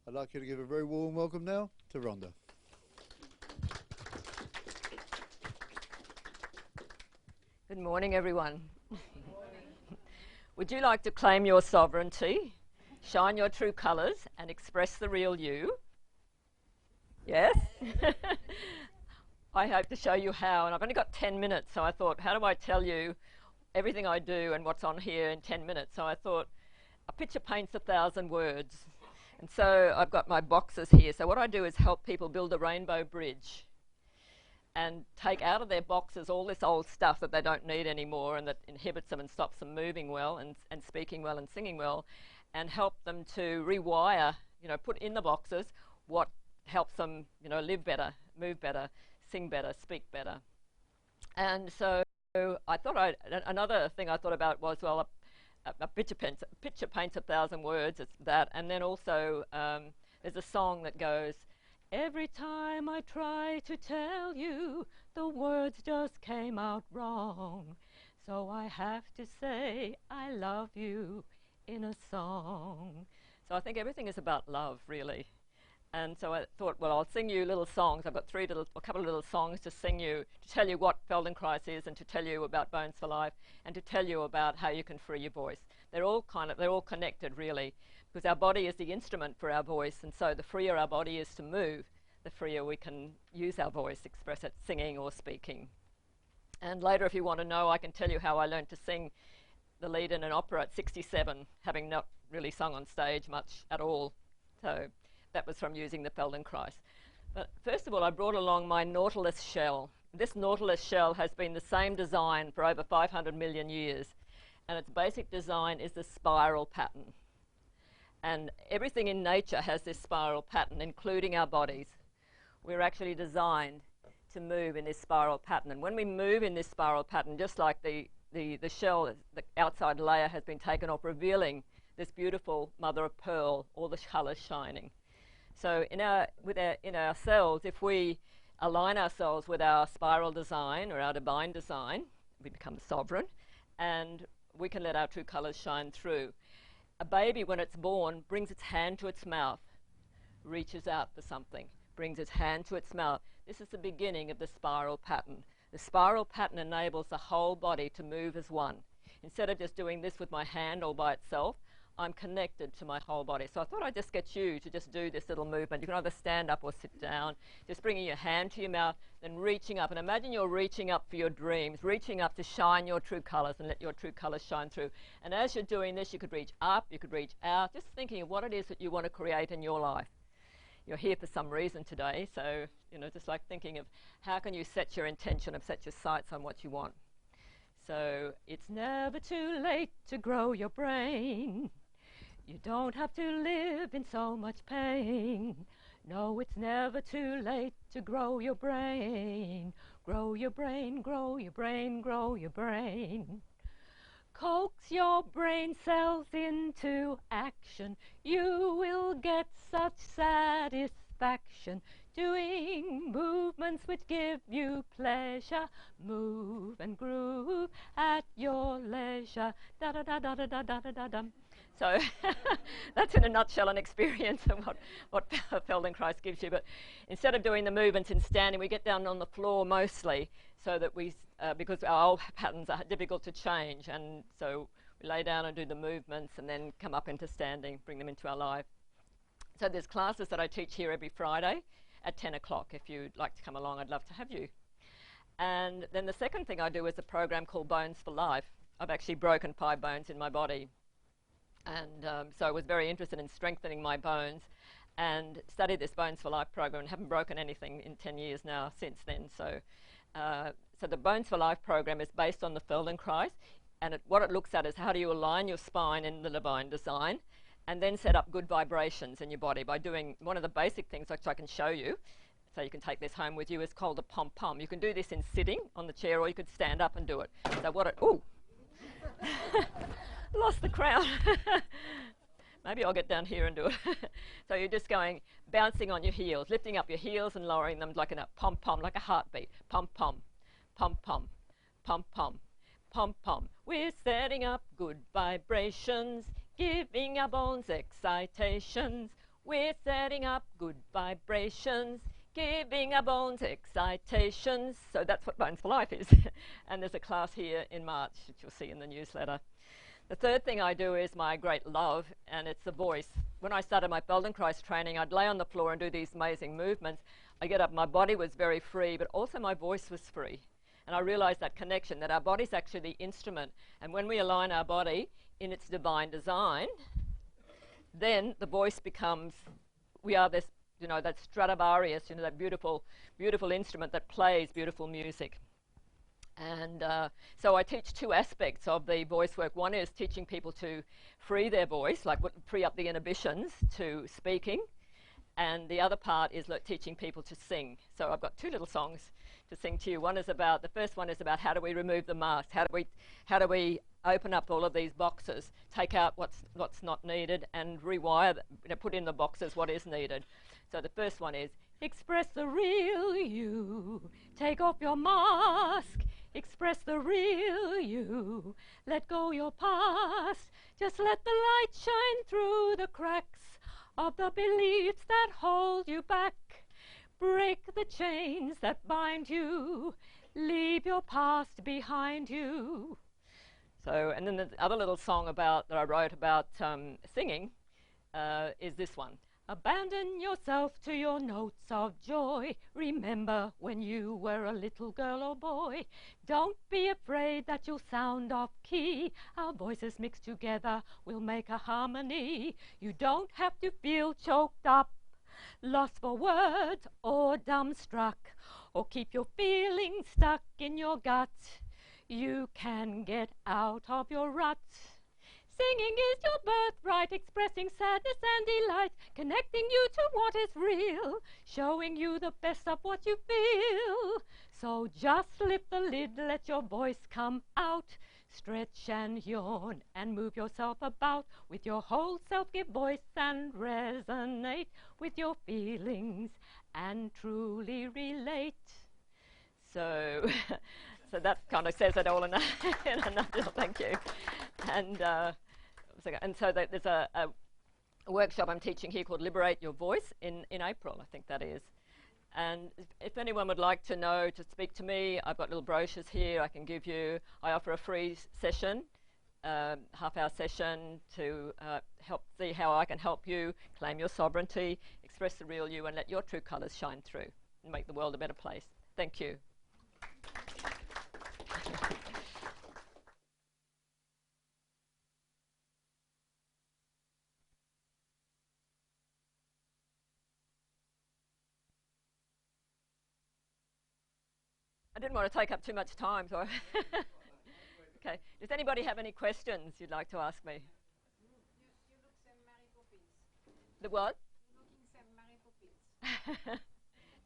I'd like you to give a very warm welcome now to Rhonda. Good morning, everyone. Would you like to claim your sovereignty, shine your true colours, and express the real you? Yes? I hope to show you how, and I've only got 10 minutes, so I thought, how do I tell you everything I do and what's on here in 10 minutes? So I thought, a picture paints 1,000 words. And so I've got my boxes here. So what I do is help people build a rainbow bridge and take out of their boxes all this old stuff that they don't need anymore and that inhibits them and stops them moving well and speaking well and singing well, and help them to rewire, put in the boxes what helps them, live better, move better, sing better, speak better. And so I thought another thing I thought about was, well, a picture paints 1,000 words, it's that. And then also there's a song that goes, every time I try to tell you, the words just came out wrong. So I have to say I love you in a song. So I think everything is about love, really. And so I thought, well, I'll sing you little songs. I've got a couple of little songs to sing you, to tell you what Feldenkrais is, and to tell you about Bones for Life, and to tell you about how you can free your voice. They're all connected, really, because our body is the instrument for our voice, and so the freer our body is to move, the freer we can use our voice, express it singing or speaking. And later, if you want to know, I can tell you how I learned to sing the lead in an opera at 67, having not really sung on stage much at all. So that was from using the Feldenkrais. But first of all, I brought along my Nautilus Shell. This Nautilus Shell has been the same design for over 500 million years, and its basic design is the spiral pattern. And everything in nature has this spiral pattern, including our bodies. We're actually designed to move in this spiral pattern. And when we move in this spiral pattern, just like the shell, the outside layer has been taken off, revealing this beautiful mother of pearl, all the colours shining. So in our cells, if we align ourselves with our spiral design or our divine design, we become sovereign, and we can let our true colours shine through. A baby, when it's born, brings its hand to its mouth, reaches out for something, brings its hand to its mouth. This is the beginning of the spiral pattern. The spiral pattern enables the whole body to move as one. Instead of just doing this with my hand all by itself, I'm connected to my whole body. So I thought I'd just get you to just do this little movement. You can either stand up or sit down, just bringing your hand to your mouth, then reaching up. And imagine you're reaching up for your dreams, reaching up to shine your true colours and let your true colours shine through. And as you're doing this, you could reach up, you could reach out, just thinking of what it is that you want to create in your life. You're here for some reason today, so, just like thinking of how can you set your intention, set your sights on what you want. So, it's never too late to grow your brain. You don't have to live in so much pain. No, it's never too late to grow your brain. Grow your brain, grow your brain, grow your brain. Coax your brain cells into action. You will get such satisfaction doing movements which give you pleasure. Move and groove at your leisure. Da da da da da da da da da. So that's in a nutshell an experience of what Feldenkrais gives you. But instead of doing the movements in standing, we get down on the floor mostly, so that because our old patterns are difficult to change, and so we lay down and do the movements and then come up into standing, bring them into our life. So there's classes that I teach here every Friday at 10 o'clock. If you'd like to come along, I'd love to have you. And then the second thing I do is a program called Bones for Life. I've actually broken 5 bones in my body. And so I was very interested in strengthening my bones and studied this Bones for Life program, and haven't broken anything in 10 years now since then. So the Bones for Life program is based on the Feldenkrais, and what it looks at is how do you align your spine in the divine design and then set up good vibrations in your body by doing one of the basic things, which I can show you, so you can take this home with you, is called a pom-pom. You can do this in sitting on the chair, or you could stand up and do it. So ooh! Lost the crown. Maybe I'll get down here and do it. So you're just bouncing on your heels, lifting up your heels and lowering them like a pom-pom, like a heartbeat. Pom-pom, pom-pom, pom-pom, pom-pom. We're setting up good vibrations, giving our bones excitations. We're setting up good vibrations, giving our bones excitations. So that's what Bones for Life is. And there's a class here in March, which you'll see in the newsletter. The third thing I do is my great love, and it's the voice. When I started my Feldenkrais training, I'd lay on the floor and do these amazing movements. I get up, my body was very free, but also my voice was free. And I realized that connection, that our body's actually the instrument. And when we align our body in its divine design, then the voice becomes, we are this, that Stradivarius, that beautiful, beautiful instrument that plays beautiful music. And so I teach two aspects of the voice work. One is teaching people to free their voice, like free up the inhibitions to speaking. And the other part is teaching people to sing. So I've got two little songs to sing to you. The first one is about how do we remove the mask? How do we open up all of these boxes, take out what's not needed, and rewire, put in the boxes what is needed. So the first one is, express the real you, take off your mask, express the real you, let go your past, just let the light shine through the cracks of the beliefs that hold you back. Break the chains that bind you, leave your past behind you. So, and then the other little song that I wrote about singing is this one. Abandon yourself to your notes of joy. Remember when you were a little girl or boy. Don't be afraid that you'll sound off key. Our voices mixed together will make a harmony. You don't have to feel choked up, lost for words or dumbstruck, or keep your feelings stuck in your gut. You can get out of your rut. Singing is your birthright, expressing sadness and delight, connecting you to what is real, showing you the best of what you feel. So just lift the lid, let your voice come out, stretch and yawn and move yourself about with your whole self, give voice and resonate with your feelings and truly relate. So so that kind of says it all in a nutshell. Thank you. And so there's a workshop I'm teaching here called Liberate Your Voice in April, I think that is. And if anyone would like to know, to speak to me, I've got little brochures here I can give you. I offer a free session, half-hour session to help see how I can help you claim your sovereignty, express the real you, and let your true colours shine through and make the world a better place. Thank you. I didn't want to take up too much time, so okay. Does anybody have any questions you'd like to ask me? You look some Mary Poppins. The what? You looking some Mary Poppins.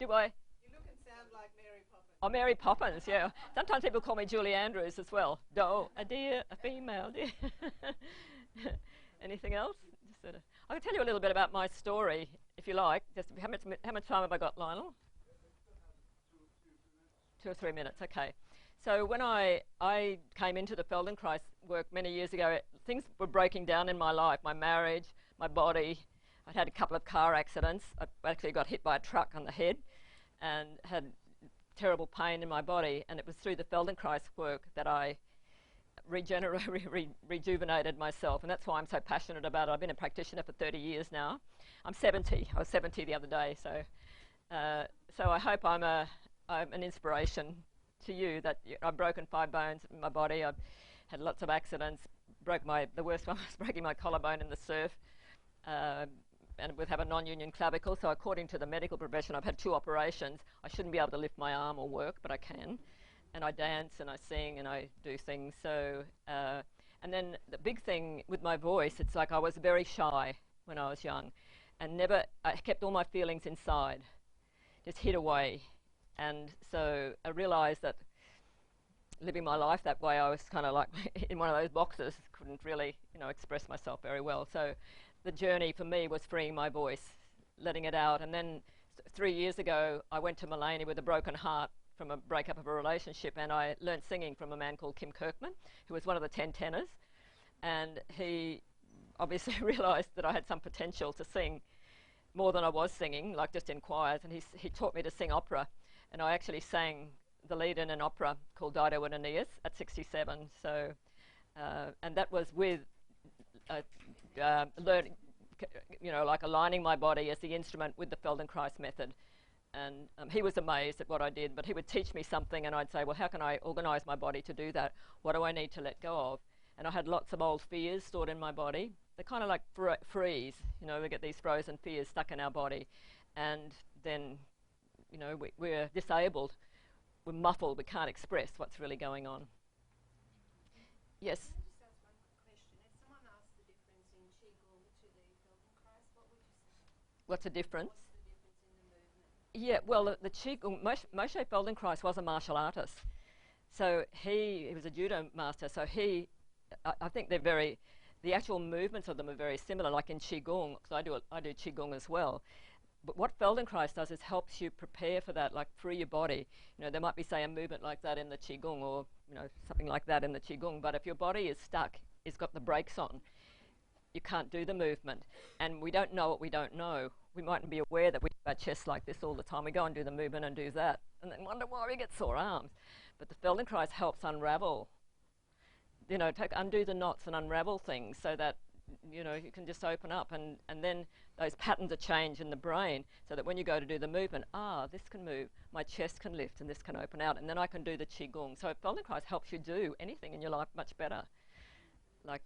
Do I? You look and sound like Mary Poppins. Oh, Mary Poppins, yeah. Sometimes people call me Julie Andrews as well. A deer, a female deer. Anything else? I can tell you a little bit about my story, if you like. Just how much time have I got, Lionel? 2 or 3 minutes, okay. So when I came into the Feldenkrais work many years ago, things were breaking down in my life, my marriage, my body. I'd had a couple of car accidents. I actually got hit by a truck on the head and had terrible pain in my body, and it was through the Feldenkrais work that I rejuvenated myself, and that's why I'm so passionate about it. I've been a practitioner for 30 years now. I'm 70. I was 70 the other day, so I hope I'm an inspiration to you. That I've broken 5 bones in my body. I've had lots of accidents. The worst one was breaking my collarbone in the surf, and would have a non-union clavicle. So according to the medical profession, I've had 2 operations. I shouldn't be able to lift my arm or work, but I can. And I dance and I sing and I do things. So and then the big thing with my voice, it's like I was very shy when I was young, and I kept all my feelings inside, just hid away. And so I realized that living my life that way, I was kind of like in one of those boxes, couldn't really, express myself very well. So the journey for me was freeing my voice, letting it out. And then 3 years ago, I went to Mullaney with a broken heart from a breakup of a relationship, and I learned singing from a man called Kim Kirkman, who was one of the 10 tenors. And he obviously realized that I had some potential to sing. more than I was singing, like just in choirs, and he taught me to sing opera, and I actually sang the lead in an opera called Dido and Aeneas at 67. So, and that was with learning, like aligning my body as the instrument with the Feldenkrais method. And he was amazed at what I did, but he would teach me something, and I'd say, well, how can I organise my body to do that? What do I need to let go of? And I had lots of old fears stored in my body. They're kind of like freeze. We get these frozen fears stuck in our body. And then, we're disabled. We're muffled. We can't express what's really going on. Yes? Can I just ask one quick question? If someone asked the difference in Qigong to the Feldenkrais, what would you say? What's the difference? What's the difference in the movement? Yeah, well, the Qigong, Moshe Feldenkrais was a martial artist. So he was a judo master, so I think the actual movements of them are very similar, like in Qigong, because I do Qigong as well. But what Feldenkrais does is helps you prepare for that, like free your body. There might be, say, a movement like that in the Qigong, or, something like that in the Qigong, but if your body is stuck, it's got the brakes on, you can't do the movement. And we don't know what we don't know. We mightn't be aware that we do our chest like this all the time. We go and do the movement and do that, and then wonder why we get sore arms. But the Feldenkrais helps unravel, undo the knots and unravel things so that, you can just open up, and then those patterns are changed in the brain so that when you go to do the movement, this can move, my chest can lift, and this can open out, and then I can do the Qigong. So Feldenkrais helps you do anything in your life much better. Like,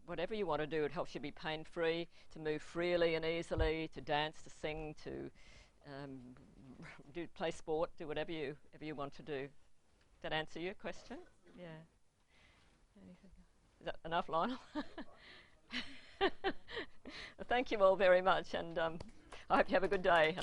whatever you want to do, it helps you be pain-free, to move freely and easily, to dance, to sing, to play sport, do whatever you want to do. Did that answer your question? Yeah. Anything? Is that enough, Lionel? Well, thank you all very much, and I hope you have a good day.